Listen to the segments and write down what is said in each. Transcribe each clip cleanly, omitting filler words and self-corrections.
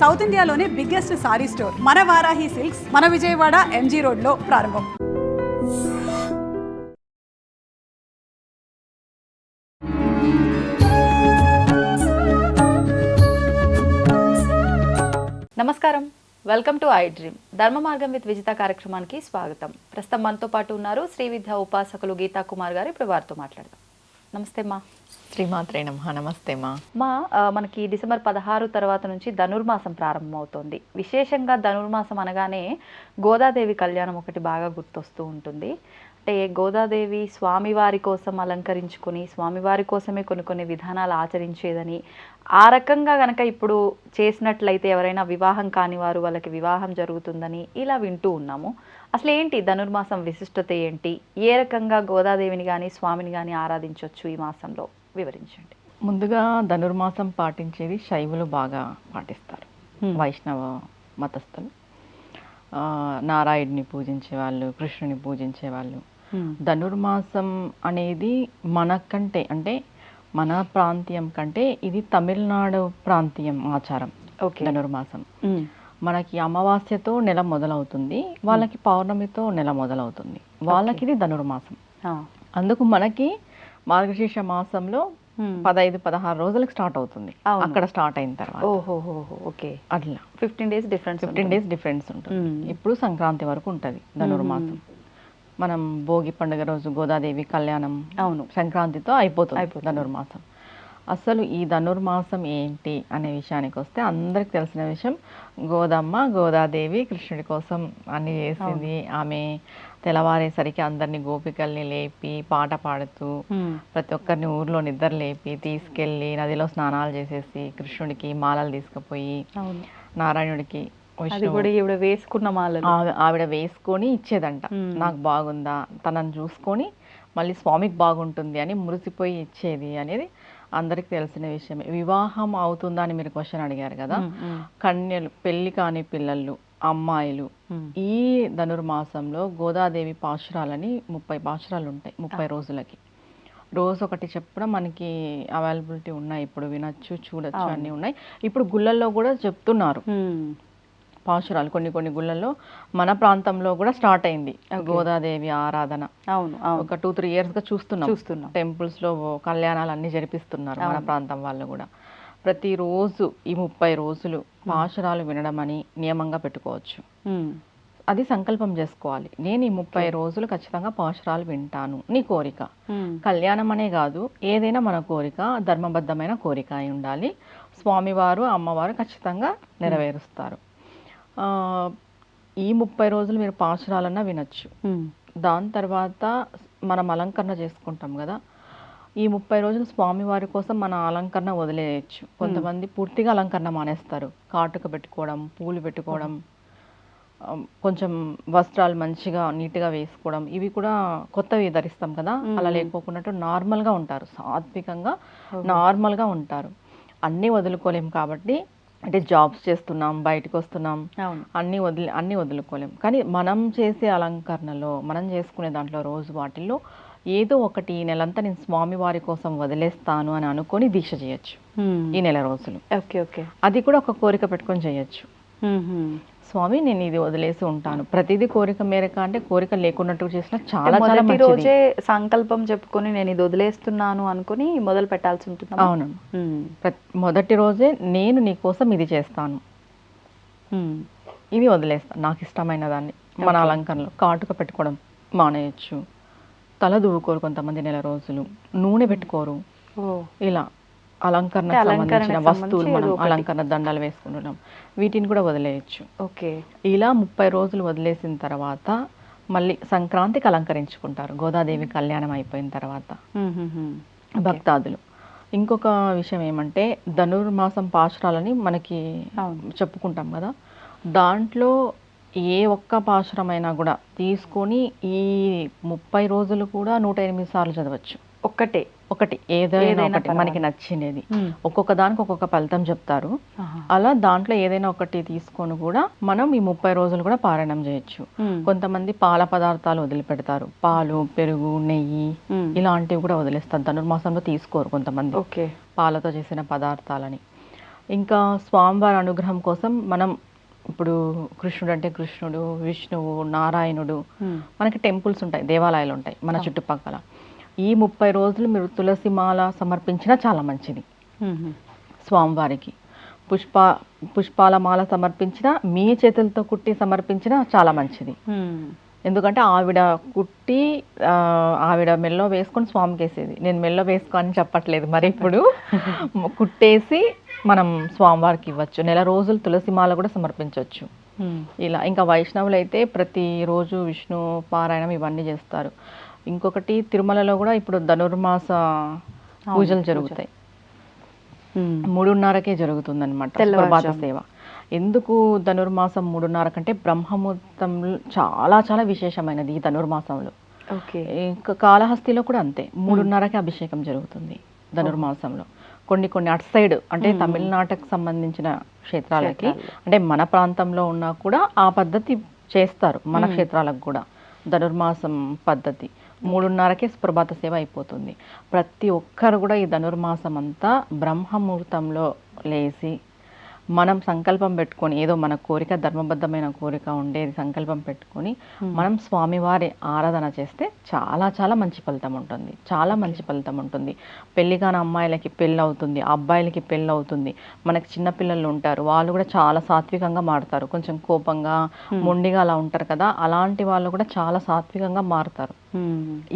South ఇండియాలోనే biggest sorry store మన Varahi silks మన విజయవాడ ఎంజీ రోడ్లో ప్రారంభం. నమస్కారం, వెల్కమ్ టు ఐ డ్రీమ్. ధర్మ మార్గం విత్ విజిత కార్యక్రమానికి స్వాగతం. ప్రస్తుతం మనతో పాటు ఉన్నారు శ్రీ విద్యా ఉపాసకులు గీతా కుమార్ గారు. ఇప్పుడు వారితో మాట్లాడదాం. నమస్తే మా. శ్రీమాత్రే నమః. నమస్తే మా. మనకి డిసెంబర్ 16 తర్వాత నుంచి ధనుర్మాసం ప్రారంభమవుతుంది. విశేషంగా ధనుర్మాసం అనగానే గోదాదేవి కళ్యాణం ఒకటి బాగా గుర్తొస్తూ ఉంటుంది. అంటే గోదాదేవి స్వామివారి కోసం అలంకరించుకొని స్వామివారి కోసమే కొన్ని విధానాలు ఆచరించేదని, ఆ రకంగా కనుక ఇప్పుడు చేసినట్లయితే ఎవరైనా వివాహం కాని వారు వాళ్ళకి వివాహం జరుగుతుందని ఇలా వింటూ ఉన్నాము. అసలు ఏంటి ధనుర్మాసం విశిష్టత ఏంటి? ఏ రకంగా గోదాదేవిని కానీ స్వామిని కానీ ఆరాధించవచ్చు ఈ మాసంలో వివరించండి. ముందుగా ధనుర్మాసం పాటించేది శైవులు బాగా పాటిస్తారు. వైష్ణవ మతస్థులు నారాయణుని పూజించే వాళ్ళు, కృష్ణుని పూజించే వాళ్ళు. ధనుర్మాసం అనేది మనకంటే అంటే మన ప్రాంతీయం కంటే ఇది తమిళనాడు ప్రాంతీయం ఆచారం. ధనుర్మాసం మనకి అమావాస్యతో నెల మొదలవుతుంది, వాళ్ళకి పౌర్ణమితో నెల మొదలవుతుంది. వాళ్ళకి ఇది ధనుర్మాసం. అందుకు మనకి మార్గశీర్ష మాసంలో 15-16 రోజులకు స్టార్ట్ అవుతుంది. అక్కడ స్టార్ట్ అయిన తర్వాత అట్లా 15 డేస్ డిఫరెన్స్ ఉంటుంది. ఇప్పుడు సంక్రాంతి వరకు ఉంటుంది ధనుర్మాసం. మనం భోగి పండుగ రోజు గోదాదేవి కళ్యాణం సంక్రాంతితో అయిపోతుంది ధనుర్మాసం. అసలు ఈ ధనుర్మాసం ఏంటి అనే విషయానికి వస్తే అందరికి తెలిసిన విషయం, గోదాదేవి కృష్ణుడి కోసం అన్ని చేసింది. ఆమె తెల్లవారేసరికి అందరినీ గోపికల్ని లేపి పాట పాడుతూ ప్రతి ఒక్కరిని ఊర్లో నిద్ర లేపి తీసుకెళ్ళి నదిలో స్నానాలు చేసేసి కృష్ణుడికి మాలలు తీసుకుపోయి నారాయణుడికి వేసుకున్న మాలలు ఆవిడ వేసుకొని ఇచ్చేదంట. నాకు బాగుందా, తనని చూసుకొని మళ్ళీ స్వామికి బాగుంటుంది అని మురిసిపోయి ఇచ్చేది అనేది అందరికి తెలిసిన విషయమే. వివాహం అవుతుందా అని మీరు క్వశ్చన్ అడిగారు కదా. కన్యలు, పెళ్లి కాని పిల్లలు, అమ్మాయిలు ఈ ధనుర్మాసంలో గోదాదేవి పాశురాలని 30 పాశురాలు ఉంటాయి 30 రోజులకి. రోజు ఒకటి చెప్పడం మనకి అవైలబిలిటీ ఉన్నాయి. ఇప్పుడు వినొచ్చు, చూడొచ్చు, అన్నీ ఉన్నాయి. ఇప్పుడు గుళ్ళల్లో కూడా చెప్తున్నారు పాశురాలు. కొన్ని గుళ్ళల్లో మన ప్రాంతంలో కూడా స్టార్ట్ అయింది గోదాదేవి ఆరాధన. ఒక 2-3 ఇయర్స్గా చూస్తున్నాం. టెంపుల్స్ లో కళ్యాణాలు అన్ని జరిపిస్తున్నారు మన ప్రాంతం వాళ్ళు కూడా. ప్రతిరోజు ఈ 30 రోజులు పాశురాలు వినడం అని నియమంగా పెట్టుకోవచ్చు. అది సంకల్పం చేసుకోవాలి. నేను ఈ 30 రోజులు ఖచ్చితంగా పాశురాలు వింటాను. నీ కోరిక కళ్యాణం అనే కాదు, ఏదైనా మన కోరిక ధర్మబద్ధమైన కోరిక అయి ఉండాలి. స్వామివారు అమ్మవారు ఖచ్చితంగా నెరవేరుస్తారు. ఈ 30 రోజులు మీరు పాశురాలన్నా వినొచ్చు. దాని తర్వాత మనం అలంకరణ చేసుకుంటాం కదా. ఈ 30 రోజులు స్వామివారి కోసం మన అలంకరణ వదిలేయచ్చు. కొంతమంది పూర్తిగా అలంకరణ మానేస్తారు. కాటుక పెట్టుకోవడం, పూలు పెట్టుకోవడం, కొంచెం వస్త్రాలు మంచిగా నీట్గా వేసుకోవడం, ఇవి కూడా కొత్తవి ధరిస్తాం కదా. అలా లేకోకుండా నార్మల్గా ఉంటారు, సాత్వికంగా నార్మల్గా ఉంటారు. అన్నీ వదులుకోలేం కాబట్టి, అంటే జాబ్స్ చేస్తున్నాం, బయటకు వస్తున్నాం, అన్నీ వదులుకోలేం. కానీ మనం చేసే అలంకరణలో, మనం చేసుకునే దాంట్లో రోజు వాటిల్లో ఏదో ఒకటి ఈ నెలంతా నేను స్వామివారి కోసం వదిలేస్తాను అని అనుకొని దీక్ష చేయొచ్చు ఈ నెల రోజులు. అది కూడా ఒక కోరిక పెట్టుకొని చేయొచ్చు. స్వామి నేను ఇది వదిలేసి ఉంటాను. ప్రతిదీ కోరిక మేరకు అంటే కోరిక లేకున్నట్టు చేసినా చాలా రోజే సంకల్పం చెప్పుకొని నేను ఇది వదిలేస్తున్నాను అనుకుని మొదలు పెట్టాల్సి ఉంటుంది. అవును, మొదటి రోజే నేను నీ కోసం ఇది చేస్తాను, ఇది వదిలేస్తాను. నాకు ఇష్టమైన దాన్ని మన అలంకరణలో కాటుక పెట్టుకోవడం మానేయచ్చు. తల దువ్వుకోరు కొంతమంది నెల రోజులు, నూనె పెట్టుకోరు. ఇలా అలంకరణ సంబంధించిన వస్తువులు, మనం అలంకరణ దండలు వేసుకుంటున్నాం, వీటిని కూడా వదిలేయచ్చు. ఇలా 30 రోజులు వదిలేసిన తర్వాత మళ్ళీ సంక్రాంతికి అలంకరించుకుంటారు గోదాదేవి కళ్యాణం అయిపోయిన తర్వాత భక్తాదులు. ఇంకొక విషయం ఏమంటే, ధనుర్మాసం పాశురాలని మనకి చెప్పుకుంటాం కదా. దాంట్లో ఏ ఒక్క పాశురమైనా కూడా తీసుకొని ఈ 30 రోజులు కూడా 108 సార్లు చదవచ్చు. ఒకటి ఏదైనా ఒకటి మనకి నచ్చినది. ఒక్కొక్క దానికి ఒక్కొక్క ఫలితం చెప్తారు. అలా దాంట్లో ఏదైనా ఒకటి తీసుకొని కూడా మనం ఈ 30 రోజులు కూడా పారాయణం చేయొచ్చు. కొంతమంది పాల పదార్థాలు వదిలిపెడతారు, పాలు, పెరుగు, నెయ్యి ఇలాంటివి కూడా వదిలేస్తారు. ధనుర్మాసంలో తీసుకోరు కొంతమంది పాలతో చేసిన పదార్థాలని. ఇంకా స్వామివారి అనుగ్రహం కోసం మనం ఇప్పుడు కృష్ణుడు అంటే కృష్ణుడు, విష్ణువు, నారాయణుడు, మనకి టెంపుల్స్ ఉంటాయి, దేవాలయాలు ఉంటాయి మన చుట్టుపక్కల. ఈ 30 రోజులు మీరు తులసి మాల సమర్పించినా చాలా మంచిది. స్వామివారికి పుష్పాల మాల సమర్పించినా, మీ చేతులతో కుట్టి సమర్పించినా చాలా మంచిది. ఎందుకంటే ఆవిడ కుట్టి ఆవిడ మెల్లో వేసుకొని స్వామికి వేసేది. నేను మెల్లో వేసుకోని చెప్పట్లేదు, మరి ఇప్పుడు కుట్టేసి మనం స్వామివారికి ఇవ్వచ్చు. నెల రోజులు తులసి మాల కూడా సమర్పించవచ్చు. ఇలా ఇంకా వైష్ణవులు అయితే ప్రతిరోజు విష్ణు పారాయణం ఇవన్నీ చేస్తారు. ఇంకొకటి తిరుమలలో కూడా ఇప్పుడు ధనుర్మాస పూజలు జరుగుతాయి. 3:30కే జరుగుతుంది అనమాట ప్రభాత సేవ. ఎందుకు ధనుర్మాసం 3:30 కంటే బ్రహ్మముహూర్తంలో చాలా చాలా విశేషమైనది ఈ ధనుర్మాసంలో. ఇంకా కాళహస్తిలో కూడా అంతే, 3:30కి అభిషేకం జరుగుతుంది ధనుర్మాసంలో. కొన్ని అటు సైడ్ అంటే తమిళనాటకు సంబంధించిన క్షేత్రాలకి, అంటే మన ప్రాంతంలో ఉన్నా కూడా ఆ పద్ధతి చేస్తారు. మన క్షేత్రాలకు కూడా ధనుర్మాసం పద్ధతి 3:30కే ప్రభాత సేవ అయిపోతుంది. ప్రతి ఒక్కరు కూడా ఈ ధనుర్మాసం అంతా బ్రహ్మముహూర్తంలో లేచి మనం సంకల్పం పెట్టుకొని, ఏదో మన కోరిక ధర్మబద్ధమైన కోరిక ఉండేది సంకల్పం పెట్టుకొని మనం స్వామివారి ఆరాధన చేస్తే చాలా చాలా మంచి ఫలితం ఉంటుంది. చాలా మంచి ఫలితం ఉంటుంది. పెళ్లి కాని అమ్మాయిలకి పెళ్ళి అవుతుంది, అబ్బాయిలకి పెళ్ళి అవుతుంది. మనకి చిన్నపిల్లలు ఉంటారు, వాళ్ళు కూడా చాలా సాత్వికంగా మారుతారు. కొంచెం కోపంగా మొండిగా అలా ఉంటారు కదా, అలాంటి వాళ్ళు కూడా చాలా సాత్వికంగా మారుతారు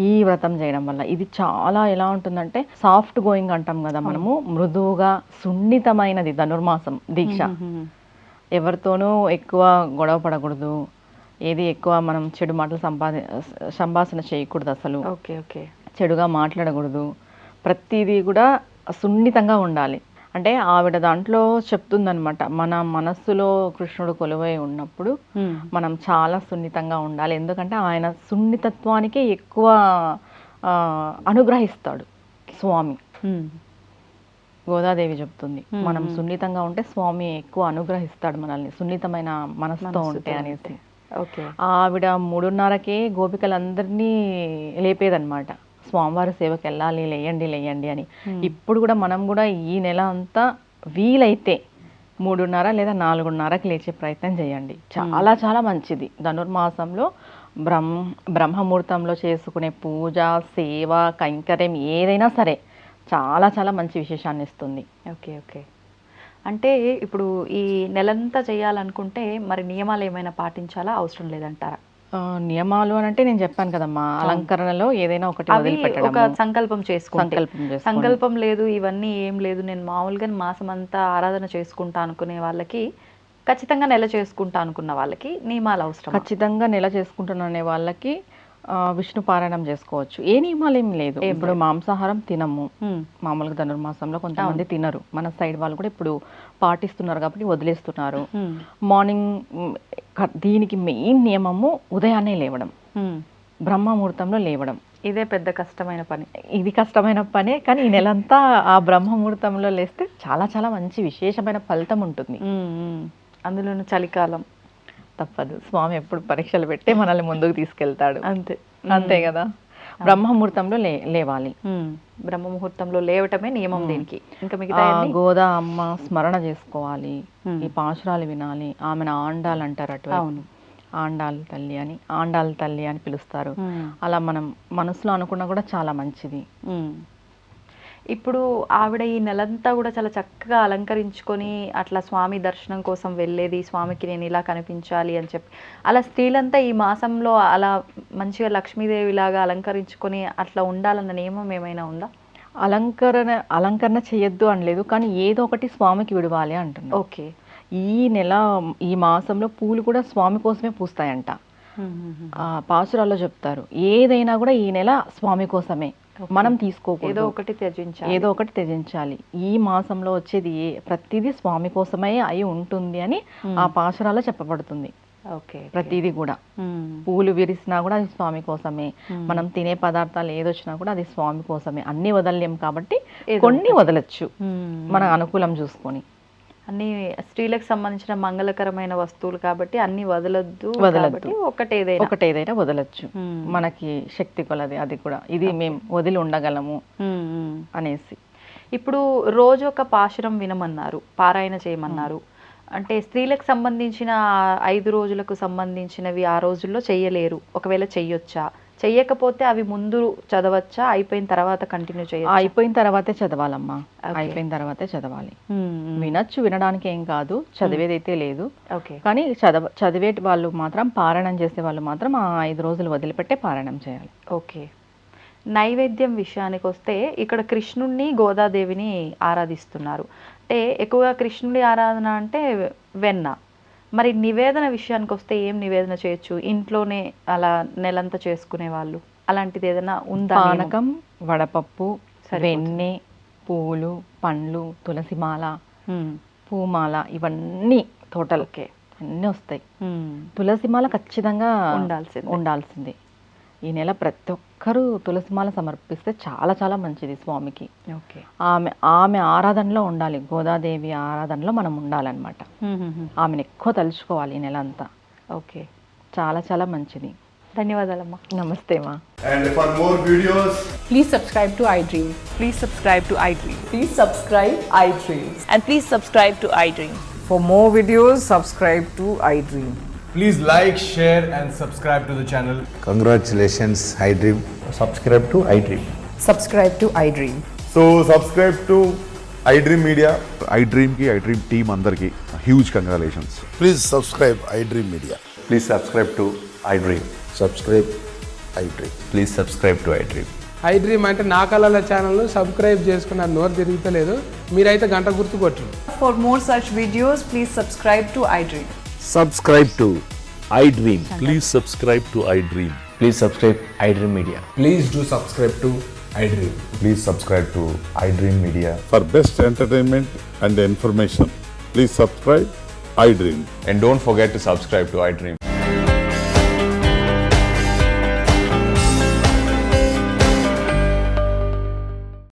ఈ వ్రతం చేయడం వల్ల. ఇది చాలా ఎలా ఉంటుందంటే సాఫ్ట్ గోయింగ్ అంటాం కదా మనము, మృదువుగా సున్నితమైనది ధనుర్మాసం దీక్ష. ఎవరితోనూ ఎక్కువ గొడవ పడకూడదు, ఏది ఎక్కువ మనం చెడు మాటలు సంభాషణ చేయకూడదు, అసలు చెడుగా మాట్లాడకూడదు. ప్రతిదీ కూడా సున్నితంగా ఉండాలి. అంటే ఆవిడ దాంట్లో చెప్తుందనమాట, మన మనస్సులో కృష్ణుడు కొలువై ఉన్నప్పుడు మనం చాలా సున్నితంగా ఉండాలి. ఎందుకంటే ఆయన సున్నితత్వానికి ఎక్కువ అనుగ్రహిస్తాడు స్వామి. గోదాదేవి చెప్తుంది, మనం సున్నితంగా ఉంటే స్వామి ఎక్కువ అనుగ్రహిస్తాడు మనల్ని, సున్నితమైన మనసుతో ఉంటే అనేసి. ఆవిడ 3:30కే గోపికలందరినీ లేపేదన్నమాట, స్వామివారి సేవకి వెళ్ళాలి, లేయండి అని. ఇప్పుడు కూడా మనం కూడా ఈ నెల అంతా వీలైతే 3:30 లేదా 4:30కి లేచే ప్రయత్నం చేయండి. చాలా చాలా మంచిది. ధనుర్మాసంలో బ్రహ్మముహూర్తంలో చేసుకునే పూజ, సేవ, కైంకర్యం ఏదైనా సరే చాలా చాలా మంచి విశేషాన్ని ఇస్తుంది. ఓకే. అంటే ఇప్పుడు ఈ నెలంతా చేయాలనుకుంటే మరి నియమాలు ఏమైనా పాటించాలా, అవసరం లేదంటారా? నియమాలు అని అంటే నేను చెప్పాను కదమ్మా, అలంకరణలో ఏదైనా ఒకటి వదిలిపెట్టడం, ఒక సంకల్పం లేదు, ఇవన్నీ ఏం లేదు, నేను మామూలుగా మాసం అంతా ఆరాధన చేసుకుంటా అనుకునే వాళ్ళకి, ఖచ్చితంగా నెల చేసుకుంటా అనుకున్న వాళ్ళకి నియమాలు అవసరం? ఖచ్చితంగా నెల చేసుకుంటున్నా అనే వాళ్ళకి విష్ణు పారాయణం చేసుకోవచ్చు. ఏ నియమాలు ఏం లేదు. ఇప్పుడు మాంసాహారం తినము, మామూలుగా ధనుర్మాసంలో కొంతమంది తినరు. మన సైడ్ వాళ్ళు కూడా ఇప్పుడు పాటిస్తున్నారు కాబట్టి వదిలేస్తున్నారు. మార్నింగ్ దీనికి మెయిన్ నియమము ఉదయాన్నే లేవడం, బ్రహ్మముహూర్తంలో లేవడం. ఇదే పెద్ద కష్టమైన పని. ఇది కష్టమైన పనే, కానీ ఈ నెలంతా ఆ బ్రహ్మముహూర్తంలో లేస్తే చాలా చాలా మంచి విశేషమైన ఫలితం ఉంటుంది. అందులోనూ చలికాలం తప్పదు, స్వామి ఎప్పుడు పరీక్షలు పెట్టే మనల్ని ముందుకు తీసుకెళ్తాడు. అంతే కదా. బ్రహ్మముహూర్తంలో లేవాలి. బ్రహ్మముహూర్తంలో లేవటమే నియమం దీనికి. ఇంకా మిగతా గోదా అమ్మ స్మరణ చేసుకోవాలి, ఈ పాశురాలు వినాలి. ఆమెను ఆండాలు అంటారు అటు, ఆండాల తల్లి అని పిలుస్తారు. అలా మనం మనసులో అనుకున్నా కూడా చాలా మంచిది. ఇప్పుడు ఆవిడ ఈ నెలంతా కూడా చాలా చక్కగా అలంకరించుకొని అట్లా స్వామి దర్శనం కోసం వెళ్ళేది, స్వామికి నేను ఇలా కనిపించాలి అని చెప్పి, అలా స్త్రీలంతా ఈ మాసంలో అలా మంచిగా లక్ష్మీదేవి లాగా అలంకరించుకొని అట్లా ఉండాలన్న నియమం ఏమైనా ఉందా? అలంకరణ చేయొద్దు అనలేదు, కానీ ఏదో ఒకటి స్వామికి విడవాలి అంటున్నా. ఓకే. ఈ మాసంలో పూలు కూడా స్వామి కోసమే పూస్తాయంట. పాసురాల్లో చెప్తారు, ఏదైనా కూడా ఈ నెల స్వామి కోసమే, మనం తీసుకోకూడదు, ఏదో ఒకటి త్యజించాలి. ఈ మాసంలో వచ్చేది ప్రతిదీ స్వామి కోసమే అయి ఉంటుంది అని ఆ పాసురాల్లో చెప్పబడుతుంది. ప్రతిదీ కూడా పూలు విరిసినా కూడా అది స్వామి కోసమే, మనం తినే పదార్థాలు ఏదొచ్చినా కూడా అది స్వామి కోసమే. అన్ని వదలలేం కాబట్టి కొన్ని వదలచ్చు మన అనుకూలం చూసుకొని. అన్ని స్త్రీలకు సంబంధించిన మంగళకరమైన వస్తువులు కాబట్టి అన్ని వదలొద్దు, ఒకటేదైనా వదలొచ్చు, మనకి శక్తి కొలది. అది కూడా ఇది మేము వదిలి ఉండగలము అనేసి. ఇప్పుడు రోజు ఒక పాశురం వినమన్నారు, పారాయణ చేయమన్నారు. అంటే స్త్రీలకు సంబంధించిన 5 రోజులకు సంబంధించినవి ఆ రోజుల్లో చెయ్యలేరు, ఒకవేళ చెయ్యొచ్చా, చెయ్యకపోతే అవి ముందు చదవచ్చా, అయిపోయిన తర్వాత కంటిన్యూ చేయొచ్చా? అయిపోయిన తర్వాతే చదవాలమ్మా, అయిపోయిన తర్వాతే చదవాలి. వినొచ్చు, వినడానికి ఏం కాదు, చదివేదైతే లేదు. ఓకే. కానీ చదివే వాళ్ళు మాత్రం, పారాయణం చేసే వాళ్ళు మాత్రం ఆ 5 రోజులు వదిలిపెట్టే పారాయణం చేయాలి. ఓకే. నైవేద్యం విషయానికి వస్తే ఇక్కడ కృష్ణుణ్ణి గోదాదేవిని ఆరాధిస్తున్నారు. అంటే ఎక్కువగా కృష్ణుడి ఆరాధన అంటే వెన్న. మరి నివేదన విషయానికి వస్తే ఏం నివేదన చేయొచ్చు? ఇంట్లోనే అలా నెలంతా చేసుకునే వాళ్ళు అలాంటిది ఏదైనా ఉందా? పానకం, వడపప్పు, వెన్నె, పువ్వులు, పండ్లు, తులసిమాల, పూమాల, ఇవన్నీ టోటల్ అన్నీ వస్తాయి. తులసిమాల ఖచ్చితంగా ఉండాల్సిందే. ఈ నెల ప్రతి ఒక్కరూ తులసిమాల సమర్పిస్తే చాలా చాలా మంచిది స్వామికి. ఓకే. ఆమె ఆరాధనలో ఉండాలి, గోదాదేవి ఆరాధనలో మనం ఉండాలన్నమాట. ఆమెను ఎక్కువ తలుచుకోవాలి ఈ నెల అంతా. ఓకే. చాలా చాలా మంచిది. ధన్యవాదాలమ్మా. నమస్తే మా. And for more videos, Please subscribe to iDream. Please subscribe to iDream. Please subscribe iDream. And please subscribe to iDream. For more videos, subscribe to iDream. please like, share and subscribe to the channel. Congratulations, iDream. Subscribe to iDream. Subscribe to iDream. So subscribe to iDream Media. iDream ki iDream team అందరికి huge congratulations. Please subscribe iDream Media. Please subscribe to iDream. Subscribe iDream. Please subscribe to iDream. iDream అంటే నా కళల ఛానల్ను subscribe చేసుకున్న నోరు తిరుగుతలేదు, మీరైతే గంట గుర్తు కొట్టండి. For more such videos, please subscribe to iDream. Subscribe to iDream. Please subscribe to iDream. Please subscribe iDream Media. Please do subscribe to iDream. Please subscribe to iDream Media. For best entertainment and information, please subscribe iDream. And don't forget to subscribe to iDream.